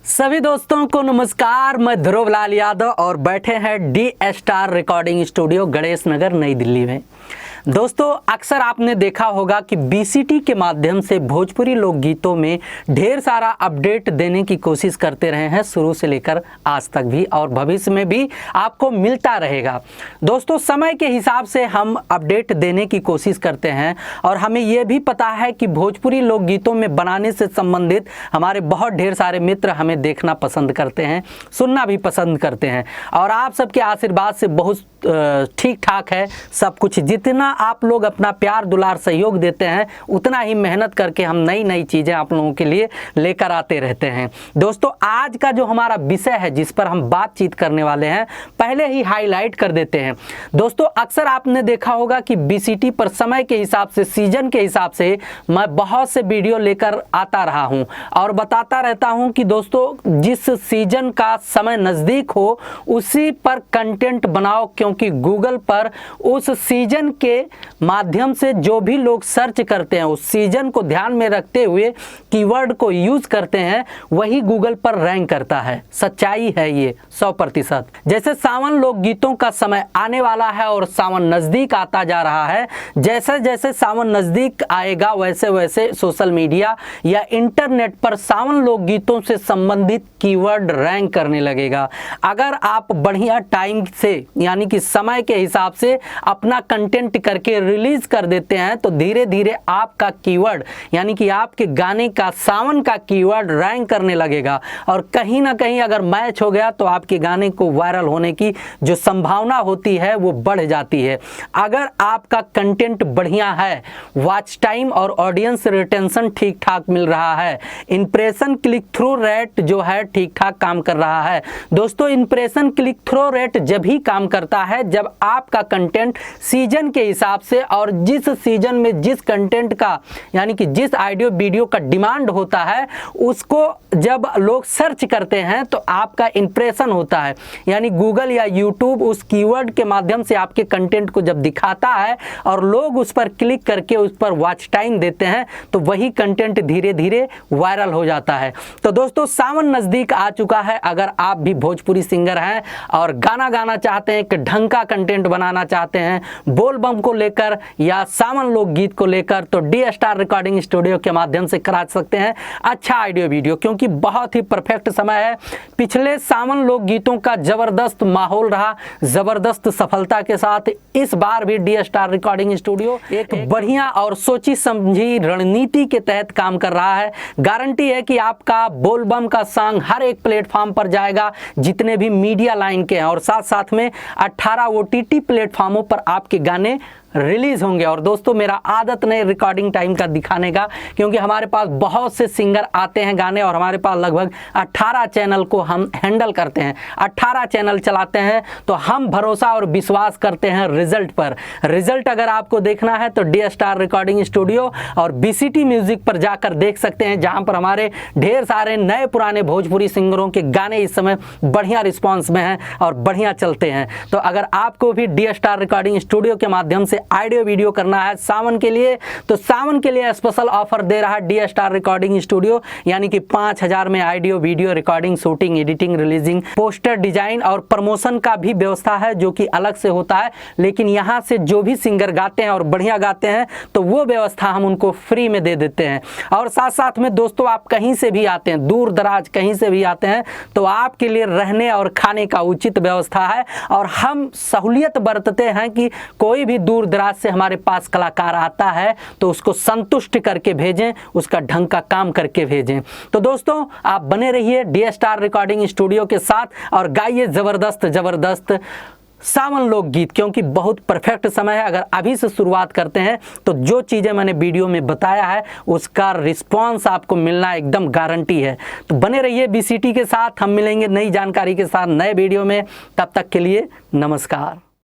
सभी दोस्तों को नमस्कार। मैं ध्रुव लाल यादव और बैठे हैं D Star recording studio Ganesh Nagar Nai Delhi में। दोस्तों अक्सर आपने देखा होगा कि बीसीटी के माध्यम से भोजपुरी लोकगीतों में ढेर सारा अपडेट देने की कोशिश करते रहे हैं, शुरू से लेकर आज तक भी और भविष्य में भी आपको मिलता रहेगा। दोस्तों समय के हिसाब से हम अपडेट देने की कोशिश करते हैं और हमें यह भी पता है कि भोजपुरी लोकगीतों में बनाने से संबंधित हमारे बहुत ढेर सारे मित्र हमें देखना पसंद करते हैं, सुनना भी पसंद करते हैं और आप सबके आशीर्वाद से बहुत ठीक ठाक है सब कुछ। जितना आप लोग अपना प्यार दुलार सहयोग देते हैं उतना ही मेहनत करके हम नई नई चीज़ें आप लोगों के लिए लेकर आते रहते हैं। दोस्तों आज का जो हमारा विषय है जिस पर हम बातचीत करने वाले हैं, पहले ही हाईलाइट कर देते हैं। दोस्तों अक्सर आपने देखा होगा कि बीसीटी पर समय के हिसाब से, सीजन के हिसाब से मैं बहुत से वीडियो लेकर आता रहा हूं और बताता रहता हूं कि दोस्तों जिस सीजन का समय नज़दीक हो उसी पर कंटेंट बनाओ, क्योंकि गूगल पर उस सीजन के माध्यम से जो भी लोग सर्च करते हैं, उस सीजन को ध्यान में रखते हुए कीवर्ड को यूज करते हैं, वही गूगल पर रैंक करता है। सच्चाई है ये 100%। जैसे सावन लोकगीतों का समय आने वाला है और सावन नज़दीक आता जा रहा है, जैसे जैसे सावन नज़दीक आएगा वैसे वैसे सोशल मीडिया या इंटरनेट पर सावन लोकगीतों से संबंधित कीवर्ड रैंक करने लगेगा। अगर आप बढ़िया टाइम से यानी कि समय के हिसाब से अपना कंटेंट करके रिलीज कर देते हैं तो धीरे धीरे आपका कीवर्ड यानी कि आपके गाने का सावन का कीवर्ड रैंक करने लगेगा और कहीं ना कहीं अगर मैच हो गया तो आपके गाने को वायरल होने की जो संभावना होती है वो बढ़ जाती है। अगर आपका कंटेंट बढ़िया है, वॉच टाइम और ऑडियंस रिटेंशन ठीक ठाक मिल रहा है, इंप्रेशन क्लिक थ्रू रेट जो है ठीक ठाक काम कर रहा है। दोस्तों इंप्रेशन क्लिक थ्रू रेट जब ही काम करता है जब आपका कंटेंट सीजन के हिसाब से और जिस सीजन में जिस कंटेंट का यानी कि जिस ऑडियो वीडियो का डिमांड होता है उसको जब लोग सर्च करते हैं तो आपका इंप्रेशन होता है, यानी गूगल या यूट्यूब उस कीवर्ड के माध्यम से आपके कंटेंट को जब दिखाता है और लोग उस पर क्लिक करके उस पर वॉच टाइम देते हैं तो वही कंटेंट धीरे धीरे वायरल हो जाता है। तो दोस्तों सावन नज़दीक आ चुका है। अगर आप भी भोजपुरी सिंगर हैं और गाना गाना चाहते हैं, एक ढंग का कंटेंट बनाना चाहते हैं बोल बम को लेकर या सावन लोकगीत को लेकर, तो डी स्टार रिकॉर्डिंग स्टूडियो के माध्यम से करा सकते हैं अच्छा ऑडियो वीडियो, क्योंकि बहुत ही परफेक्ट समय है। पिछले सावन लोकगीतों का जबरदस्त माहौल रहा, जबरदस्त सफलता के साथ इस बार भी डी स्टार रिकॉर्डिंग स्टूडियो एक बढ़िया और सोची समझी रणनीति के तहत काम कर रहा है। गारंटी है कि आपका बोल बम का सॉन्ग हर एक प्लेटफॉर्म पर जाएगा जितने भी मीडिया लाइन के हैं और साथ साथ में 18 OTT प्लेटफॉर्मों पर आपके गाने रिलीज होंगे। और दोस्तों मेरा आदत नहीं रिकॉर्डिंग टाइम का दिखाने का, क्योंकि हमारे पास बहुत से सिंगर आते हैं गाने और हमारे पास लगभग 18 चैनल को हम हैंडल करते हैं, 18 चैनल चलाते हैं, तो हम भरोसा और विश्वास करते हैं रिजल्ट पर। रिजल्ट अगर आपको देखना है तो डी स्टार रिकॉर्डिंग स्टूडियो और बीसीटी म्यूजिक पर जाकर देख सकते हैं, जहां पर हमारे ढेर सारे नए पुराने भोजपुरी सिंगरों के गाने इस समय बढ़िया रिस्पॉन्स में हैं और बढ़िया चलते हैं। तो अगर आपको भी डी स्टार रिकॉर्डिंग स्टूडियो के माध्यम से ऑडियो वीडियो करना है सावन के लिए, तो सावन के लिए स्पेशल ऑफर दे रहा है डी स्टार रिकॉर्डिंग स्टूडियो, यानी कि 5000 में audio video recording, shooting, editing, releasing, poster design और प्रमोशन का भी व्यवस्था है जो कि अलग से होता है। लेकिन यहाँ से जो भी सिंगर गाते हैं और बढ़िया गाते हैं तो वो व्यवस्था हम उनको फ्री में दे देते हैं। और साथ साथ में दोस्तों आप कहीं से भी आते हैं, दूर दराज कहीं से भी आते हैं, तो आपके लिए रहने और खाने का उचित व्यवस्था है और हम सहूलियत बरतते हैं कि कोई भी दूर दराज से हमारे पास कलाकार आता है तो उसको संतुष्ट करके भेजें, उसका ढंग का काम करके भेजें। तो दोस्तों आप बने रहिए डी स्टार रिकॉर्डिंग स्टूडियो के साथ और गाइए जबरदस्त जबरदस्त सावन लोकगीत, क्योंकि बहुत परफेक्ट समय है। अगर अभी से शुरुआत करते हैं तो जो चीज़ें मैंने वीडियो में बताया है उसका रिस्पांस आपको मिलना एकदम गारंटी है। तो बने रहिए बीसीटी के साथ, हम मिलेंगे नई जानकारी के साथ नए वीडियो में। तब तक के लिए नमस्कार।